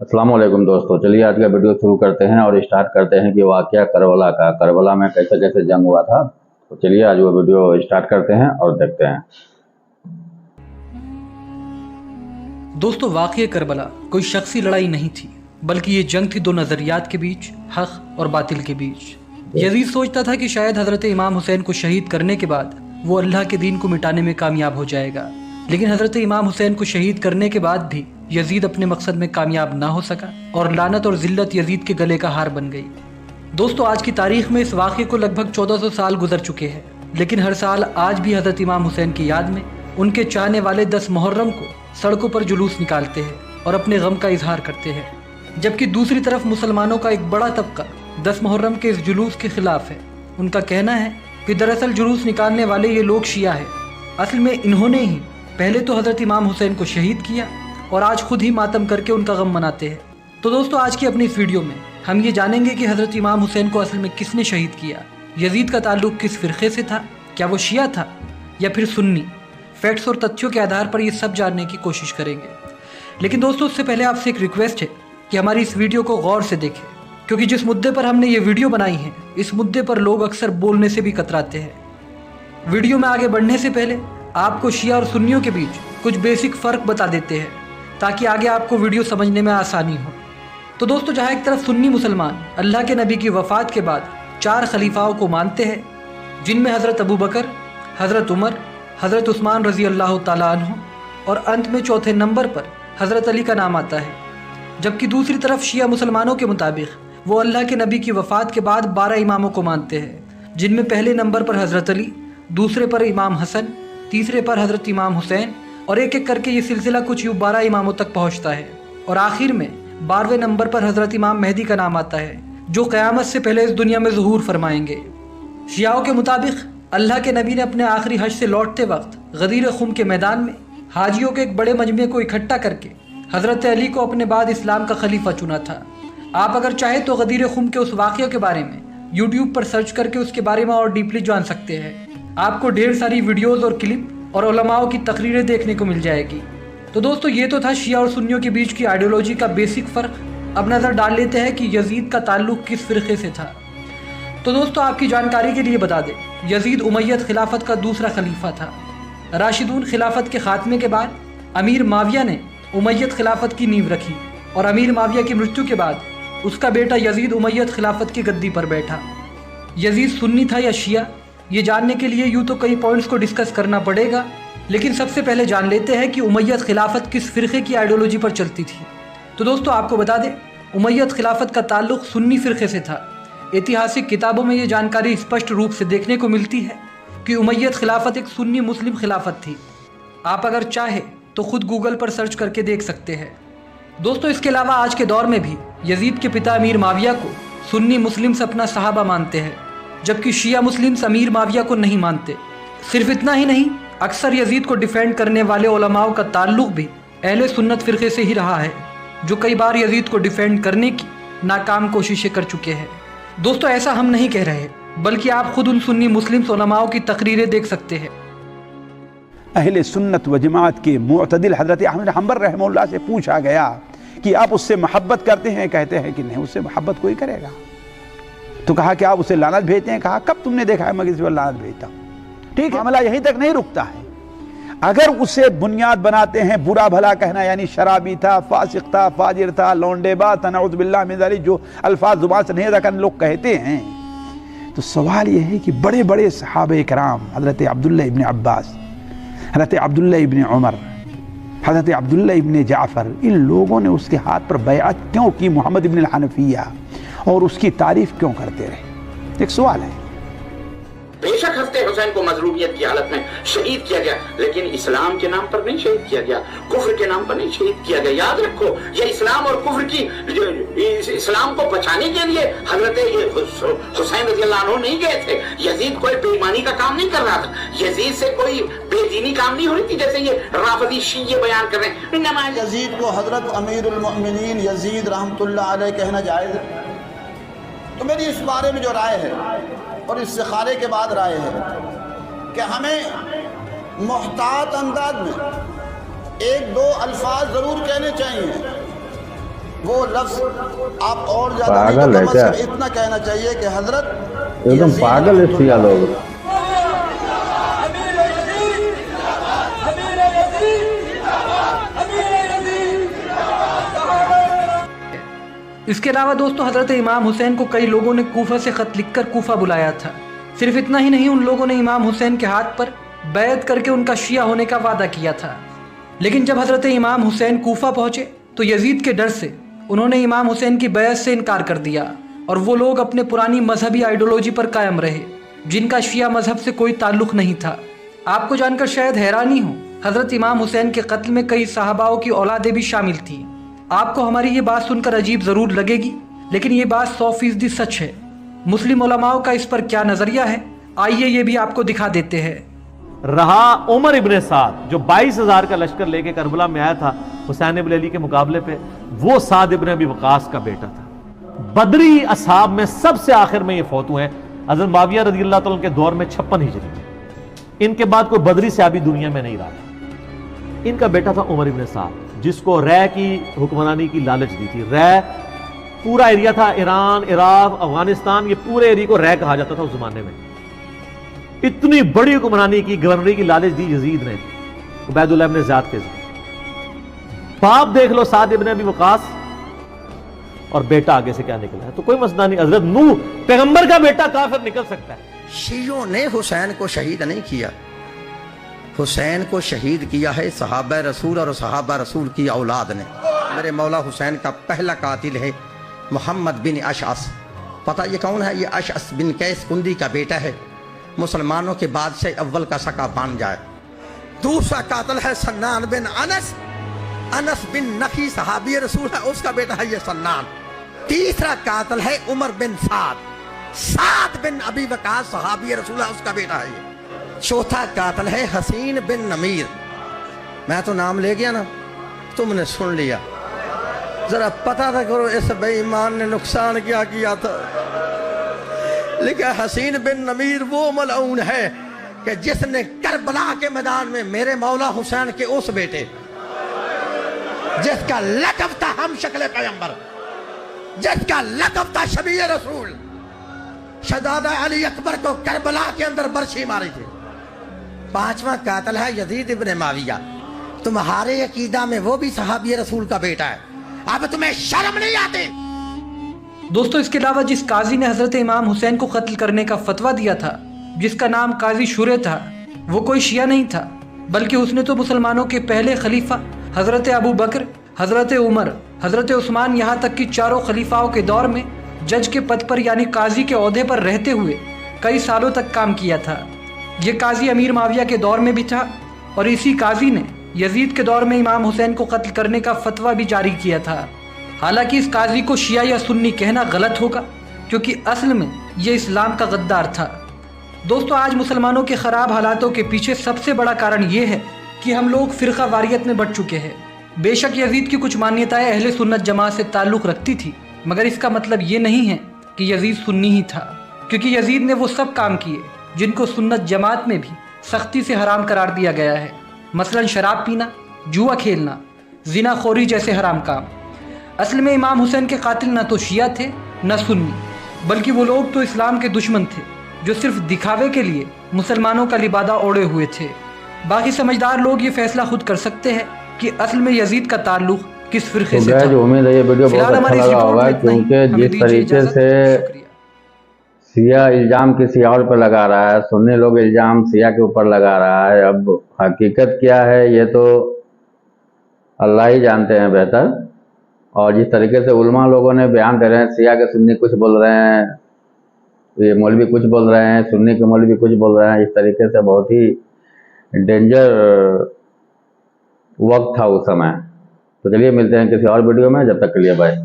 अस्सलाम वालेकुम दोस्तों, चलिए आज का वीडियो शुरू करते हैं और स्टार्ट करते हैं कि वाक़या करबला में कैसे कैसे जंग हुआ था। तो चलिए आज वो वीडियो स्टार्ट करते हैं और देखते हैं। दोस्तों, वाक़या करबला कोई शख्सी लड़ाई नहीं थी, बल्कि ये जंग थी दो नज़रियात के बीच, हक़ और बातिल के बीच। यजीद सोचता था कि शायद हज़रत इमाम हुसैन को शहीद करने के बाद वो अल्लाह के दीन को मिटाने में कामयाब हो जाएगा, लेकिन हज़रत इमाम हुसैन को शहीद करने के बाद भी यजीद अपने मकसद में कामयाब ना हो सका और लानत और ज़िल्लत यजीद के गले का हार बन गई। दोस्तों, आज की तारीख में इस वाक़े को लगभग 1400 साल गुजर चुके हैं, लेकिन हर साल आज भी हज़रत इमाम हुसैन की याद में उनके चाहने वाले 10 मुहर्रम को सड़कों पर जुलूस निकालते हैं और अपने गम का इजहार करते हैं। जबकि दूसरी तरफ मुसलमानों का एक बड़ा तबका 10 मुहर्रम के इस जुलूस के खिलाफ है। उनका कहना है कि दरअसल जुलूस निकालने वाले ये लोग शिया हैं। असल में इन्होंने ही पहले तो हज़रत इमाम हुसैन को शहीद किया और आज खुद ही मातम करके उनका गम मनाते हैं। तो दोस्तों, आज की अपनी इस वीडियो में हम ये जानेंगे कि हज़रत इमाम हुसैन को असल में किसने शहीद किया, यजीद का ताल्लुक़ किस फ़िरक़े से था, क्या वो शिया था या फिर सुन्नी। फैक्ट्स और तथ्यों के आधार पर ये सब जानने की कोशिश करेंगे। लेकिन दोस्तों, उससे पहले आपसे एक रिक्वेस्ट है कि हमारी इस वीडियो को गौर से देखें, क्योंकि जिस मुद्दे पर हमने ये वीडियो बनाई है, इस मुद्दे पर लोग अक्सर बोलने से भी कतराते हैं। वीडियो में आगे बढ़ने से पहले आपको शिया और सुन्नियों के बीच कुछ बेसिक फ़र्क बता देते हैं, ताकि आगे आपको वीडियो समझने में आसानी हो। तो दोस्तों, जहाँ एक तरफ सुन्नी मुसलमान अल्लाह के नबी की वफ़ात के बाद 4 खलीफाओं को मानते हैं, जिनमें हज़रत अबू बकर, हज़रत उमर, हज़रत उस्मान रज़ी अल्लाह ताला अन्हु और अंत में चौथे नंबर पर हज़रत अली का नाम आता है। जबकि दूसरी तरफ शिया मुसलमानों के मुताबिक वो अल्लाह के नबी की वफ़ात के बाद 12 इमामों को मानते हैं, जिनमें पहले नंबर पर हज़रत अली, दूसरे पर इमाम हसन, तीसरे पर हज़रत इमाम हुसैन और एक एक करके ये सिलसिला कुछ यूँ 12 इमामों तक पहुँचता है और आखिर में 12वें नंबर पर हज़रत इमाम मेहदी का नाम आता है, जो क़यामत से पहले इस दुनिया में ज़ुहूर फरमाएंगे। शियाओं के मुताबिक अल्लाह के नबी ने अपने आखिरी हज से लौटते वक्त गदीर खुम के मैदान में हाजियों के एक बड़े मजमे को इकट्ठा करके हज़रत अली को अपने बाद इस्लाम का खलीफा चुना था। आप अगर चाहें तो गदीर खुम के उस वाक़े के बारे में यूट्यूब पर सर्च करके उसके बारे में और डीपली जान सकते हैं। आपको ढेर सारी वीडियोज़ और क्लिप और उलमाओं की तकरीरें देखने को मिल जाएगी। तो दोस्तों, ये तो था शिया और सुन्नियों के बीच की आइडियोलॉजी का बेसिक फ़र्क। अब नज़र डाल लेते हैं कि यजीद का ताल्लुक़ किस फ़िरक़े से था। तो दोस्तों, आपकी जानकारी के लिए बता दें, यजीद उमैयद खिलाफत का दूसरा खलीफा था। राशिदून खिलाफत के खात्मे के बाद अमीर माविया ने उमैयद खिलाफत की नींव रखी और अमीर माविया की मृत्यु के बाद उसका बेटा यजीद उमैयद खिलाफत की गद्दी पर बैठा। यजीद सुन्नी था या शिया, ये जानने के लिए यूँ तो कई पॉइंट्स को डिस्कस करना पड़ेगा, लेकिन सबसे पहले जान लेते हैं कि उमैयद खिलाफत किस फ़िरक़े की आइडियोलॉजी पर चलती थी। तो दोस्तों, आपको बता दें, उमैयद खिलाफत का ताल्लुक़ सुन्नी फ़िरक़े से था। ऐतिहासिक किताबों में ये जानकारी स्पष्ट रूप से देखने को मिलती है कि उमैयद खिलाफत एक सुन्नी मुस्लिम खिलाफत थी। आप अगर चाहे तो खुद गूगल पर सर्च करके देख सकते हैं। दोस्तों, इसके अलावा आज के दौर में भी यजीद के पिता अमीर माविया को सुन्नी मुस्लिम्स अपना सहाबा मानते हैं, जबकि शिया मुस्लिम्स अमीर माविया को नहीं मानते। सिर्फ इतना ही नहीं, अक्सर यजीद को डिफेंड करने वाले उलमाओं का ताल्लुक़ भी अहले सुन्नत फ़िरक़े से ही रहा है, जो कई बार यजीद को डिफेंड करने की नाकाम कोशिशें कर चुके हैं। दोस्तों, ऐसा हम नहीं कह रहे, बल्कि आप खुद उन सुन्नी मुस्लिम उलमाओं की तकरीरें देख सकते हैं। अहले सुन्नत व जमात के मुअतदिल हज़रत अहमद हम्बल रहमहुल्लाह से पूछा गया कि आप उससे मोहब्बत करते हैं? कहते हैं कि नहीं, उससे मोहब्बत कोई करेगा। तो कहा कि आप उसे लानत भेजते हैं? कहा कब तुमने देखा है मैं किसी पर लानत भेजता हूँ? ठीक है, मामला यहीं तक नहीं रुकता है। अगर उसे बुनियाद बनाते हैं बुरा भला कहना, यानी शराबी था, फासिक था, फाजिर था, लौंडेबा था, नऊज़ बिल्लाह मिन ज़ालिक, जो अल्फाज ज़ुबान से नहीं अदा करने लोग कहते हैं, तो सवाल यह है कि बड़े बड़े सहाबे कराम, हज़रत अब्दुल्लाह इब्न अब्बास, हज़रत अब्दुल्लाह इब्न उमर, हज़रत अब्दुल्लाह इब्न जाफ़र, इन लोगों ने उसके हाथ पर बैअत क्यों की? मोहम्मद इब्न हनफिया, और उसकी तारीफ़ क्यों करते रहे? एक सवाल है। बेशक हफ्ते हुसैन को मजलूमियत की हालत में शहीद किया गया, लेकिन इस्लाम के नाम पर नहीं शहीद किया गया, कुफ्र के नाम पर नहीं शहीद किया गया। याद रखो, ये इस्लाम और कुफ्र की इस्लाम को बचाने के लिए हजरत हुसैन रज़ी अल्लाह अन्हु नहीं गए थे। यजीद कोई बेईमानी का काम नहीं कर रहा था, यजीद से कोई बेदीनी काम नहीं हो रही थी, जैसे ये राफदी शिये बयान कर रहे हैं। यजीद को हजरत अमीरुल मोमिनीन यजीद रहमतुल्लाह अलैह कहना जायज़ है? तो मेरी इस बारे में जो राय है और इस्तिखारे के बाद राय है कि हमें मुहतात अंदाज में एक दो अल्फाज ज़रूर कहने चाहिए وہ لفظ آپ اور زیادہ نہیں پاگل تو ہے کم از کیا؟ کم اتنا کہنا چاہیے کہ حضرت ایک دم یزید پاگل ہے شیعہ لوگ. اس کے علاوہ دوستو حضرت امام حسین کو کئی لوگوں نے کوفہ سے خط لکھ کر کوفہ بلایا تھا. صرف اتنا ہی نہیں، ان لوگوں نے امام حسین کے ہاتھ پر بیعت کر کے ان کا شیعہ ہونے کا وعدہ کیا تھا. لیکن جب حضرت امام حسین کوفہ پہنچے تو یزید کے ڈر سے انہوں نے امام حسین کی بیعت سے انکار کر دیا اور وہ لوگ اپنے پرانی مذہبی آئیڈیولوجی پر قائم رہے جن کا شیعہ مذہب سے کوئی تعلق نہیں تھا. آپ کو جان کر شاید حیرانی ہو، حضرت امام حسین کے قتل میں کئی صحاباؤں کی اولادیں بھی شامل تھیں. آپ کو ہماری یہ بات سن کر عجیب ضرور لگے گی، لیکن یہ بات 100% سچ ہے. مسلم علماء کا اس پر کیا نظریہ ہے، آئیے یہ بھی آپ کو دکھا دیتے ہیں. رہا عمر ابن سعد جو 22,000 کا لشکر لے کے کربلا میں آیا تھا حسین ابن علی کے مقابلے پہ، وہ سعد ابن ابی وقاص کا بیٹا تھا. بدری اصحاب میں سب سے آخر میں یہ فوت ہوئے ہیں. حضرت معاویہ رضی اللہ تعالیٰ کے دور میں 56 ہجری میں. ان کے بعد کوئی بدری صحابی دنیا میں نہیں رہا. ان کا بیٹا تھا عمر ابن سعد جس کو رے کی حکمرانی کی لالچ دی تھی. رے پورا ایریا تھا، ایران، عراق، افغانستان، یہ پورے ایریا کو رے کہا جاتا تھا اس زمانے میں. اتنی بڑی حکمرانی کی، گورنری کی لالچ دی یزید نے عبید اللہ ابن زیاد کے ذریعے. باپ دیکھ لو سعد ابن ابی وقاص، اور بیٹا آگے سے کیا نکلا ہے. تو کوئی مسئلہ نہیں، حضرت نوح پیغمبر کا بیٹا کافر نکل سکتا ہے. شیعوں نے حسین کو شہید نہیں کیا، حسین کو شہید کیا ہے صحابہ رسول اور صحابہ رسول کی اولاد نے. میرے مولا حسین کا پہلا قاتل ہے محمد بن اشعث. پتہ یہ کون ہے؟ یہ اشعث بن قیس کندی کا بیٹا ہے، مسلمانوں کے بادشاہ اول کا سکا بن جائے. دوسرا قاتل ہے سنان بن انس، انس بن نخی صحابی رسول ہے، اس کا بیٹا ہے یہ سنان. تیسرا قاتل ہے عمر بن سعد، سعد بن ابی وقاص صحابی رسول ہے، اس کا بیٹا ہے یہ. چوتھا قاتل ہے حسین بن نمیر. میں تو نام لے گیا نا، تم نے سن لیا. ذرا پتہ تھا کرو اس بے ایمان نے نقصان کیا کیا تھا. لیکن حسین بن نمیر وہ ملعون ہے کہ جس نے کربلا کے میدان میں میرے مولا حسین کے اس بیٹے جس کا لقب تھا ہم شکل پیغمبر، جس کا لقب تھا شبیہ رسول، شہزادہ علی اکبر کو کربلا کے اندر برچھی ماری تھی. پانچواں قاتل ہے یزید ابن معاویہ. تمہارے عقیدہ میں وہ بھی صحابی رسول کا بیٹا ہے. اب تمہیں شرم نہیں آتی؟ دوستو اس کے علاوہ جس قاضی نے حضرت امام حسین کو قتل کرنے کا فتویٰ دیا تھا، جس کا نام قاضی شورے تھا، وہ کوئی شیعہ نہیں تھا، بلکہ اس نے تو مسلمانوں کے پہلے خلیفہ حضرت ابو بکر، حضرت عمر، حضرت عثمان، یہاں تک کہ چاروں خلیفاؤں کے دور میں جج کے پد پر یعنی قاضی کے عہدے پر رہتے ہوئے کئی سالوں تک کام کیا تھا. یہ قاضی امیر معاویہ کے دور میں بھی تھا، اور اسی قاضی نے یزید کے دور میں امام حسین کو قتل کرنے کا فتویٰ بھی جاری کیا تھا. حالانکہ اس قاضی کو شیعہ یا سنی کہنا غلط ہوگا، کیونکہ اصل میں یہ اسلام کا غدار تھا. دوستو آج مسلمانوں کے خراب حالاتوں کے پیچھے سب سے بڑا کارن یہ ہے کہ ہم لوگ فرقہ واریت میں بٹ چکے ہیں. بے شک یزید کی کچھ مانیتائیں اہل سنت جماعت سے تعلق رکھتی تھی، مگر اس کا مطلب یہ نہیں ہے کہ یزید سنی ہی تھا، کیونکہ یزید نے وہ سب کام کیے جن کو سنت جماعت میں بھی سختی سے حرام قرار دیا گیا ہے. مثلا شراب پینا، جوا کھیلنا، زنا خوری جیسے حرام کام. اصل میں امام حسین کے قاتل نہ تو شیعہ تھے نہ سنی، بلکہ وہ لوگ تو اسلام کے دشمن تھے جو صرف دکھاوے کے لیے مسلمانوں کا لبادہ اوڑے ہوئے تھے. باقی سمجھدار لوگ یہ فیصلہ خود کر سکتے ہیں کہ اصل میں یزید کا تعلق کس فرقے سے تھا. امید ہے یہ ویڈیو بہت اچھا لگا ہوگا، کیونکہ جس طریقے سے شیعہ الزام کسی اور پر لگا رہا ہے، سنی لوگ الزام شیعہ کے اوپر لگا رہا ہے. اب حقیقت کیا ہے یہ تو اللہ ہی جانتے ہیں بہتر. اور جس طریقے سے علماء لوگوں نے بیان دے رہے ہیں، شیعہ کے سنی کچھ بول رہے ہیں، یہ مولوی کچھ بول رہے ہیں، سنی کے مولوی کچھ بول رہے ہیں، اس طریقے سے بہت ہی ڈینجر وقت تھا اس سمے. تو چلیے ملتے ہیں کسی اور ویڈیو میں، جب تک کے لیے بائے.